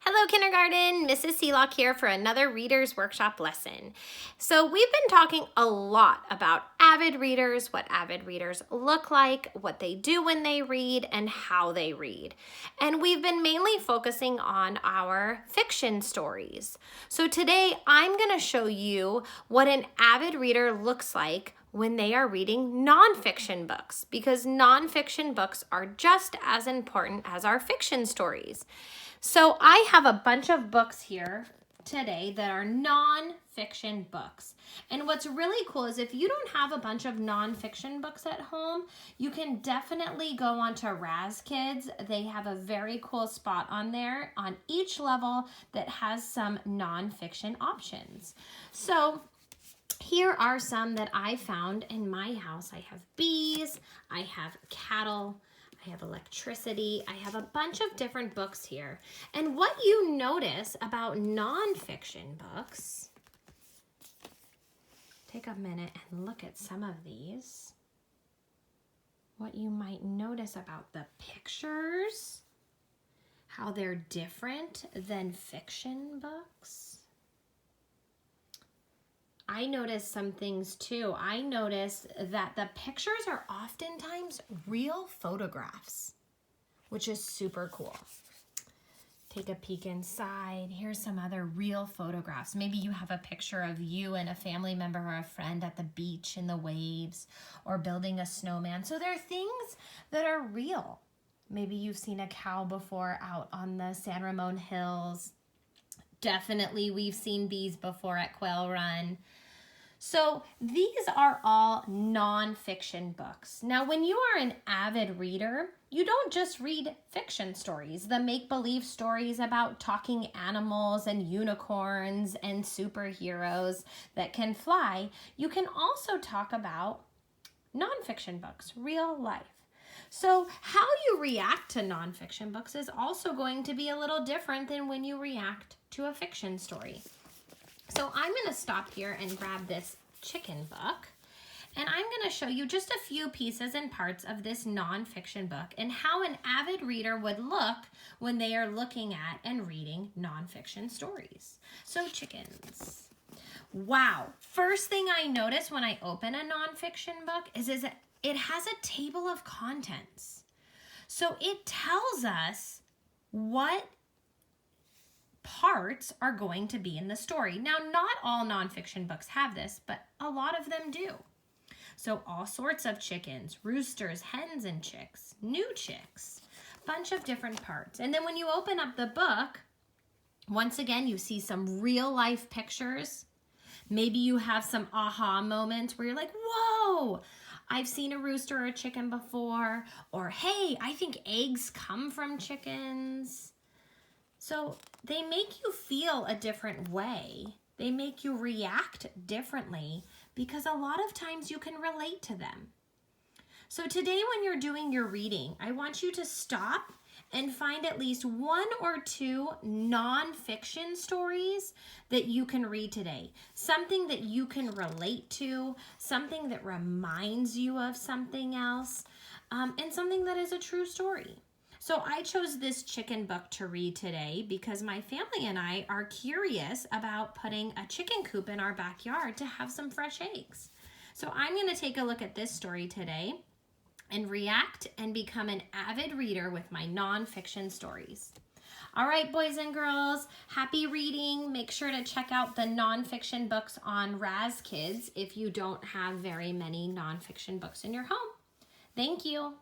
Hello, kindergarten. Mrs. Seelock here for another Reader's Workshop lesson. So we've been talking a lot about avid readers, what avid readers look like, what they do when they read, and how they read. And we've been mainly focusing on our fiction stories. So today I'm going to show you what an avid reader looks like when they are reading nonfiction books, because nonfiction books are just as important as our fiction stories. So I have a bunch of books here today that are nonfiction books. And what's really cool is if you don't have a bunch of nonfiction books at home, you can definitely go onto Raz Kids. They have a very cool spot on there on each level that has some nonfiction options. So here are some that I found in my house. I have bees, I have cattle, I have electricity, I have a bunch of different books here. And what you notice about nonfiction books, take a minute and look at some of these. What you might notice about the pictures, how they're different than fiction books. I noticed some things too. I noticed that the pictures are oftentimes real photographs, which is super cool. Take a peek inside. Here's some other real photographs. Maybe you have a picture of you and a family member or a friend at the beach in the waves or building a snowman. So there are things that are real. Maybe you've seen a cow before out on the San Ramon Hills. Definitely we've seen bees before at Quail Run. So these are all nonfiction books. Now, when you are an avid reader, you don't just read fiction stories, the make-believe stories about talking animals and unicorns and superheroes that can fly. You can also talk about nonfiction books, real life. So how you react to nonfiction books is also going to be a little different than when you react to a fiction story. So I'm going to stop here and grab this chicken book, and I'm going to show you just a few pieces and parts of this nonfiction book and how an avid reader would look when they are looking at and reading nonfiction stories. So chickens. Wow. First thing I notice when I open a nonfiction book is that it has a table of contents. So it tells us what parts are going to be in the story. Now, not all nonfiction books have this, but a lot of them do. So all sorts of chickens, roosters, hens, and chicks, new chicks, bunch of different parts. And then when you open up the book, once again, you see some real life pictures. Maybe you have some aha moments where you're like, whoa, I've seen a rooster or a chicken before, or hey, I think eggs come from chickens. So they make you feel a different way. They make you react differently because a lot of times you can relate to them. So today when you're doing your reading, I want you to stop and find at least one or two nonfiction stories that you can read today. Something that you can relate to, something that reminds you of something else, and something that is a true story. So I chose this chicken book to read today because my family and I are curious about putting a chicken coop in our backyard to have some fresh eggs. So I'm going to take a look at this story today and react and become an avid reader with my nonfiction stories. All right, boys and girls, happy reading. Make sure to check out the nonfiction books on Raz Kids if you don't have very many nonfiction books in your home. Thank you.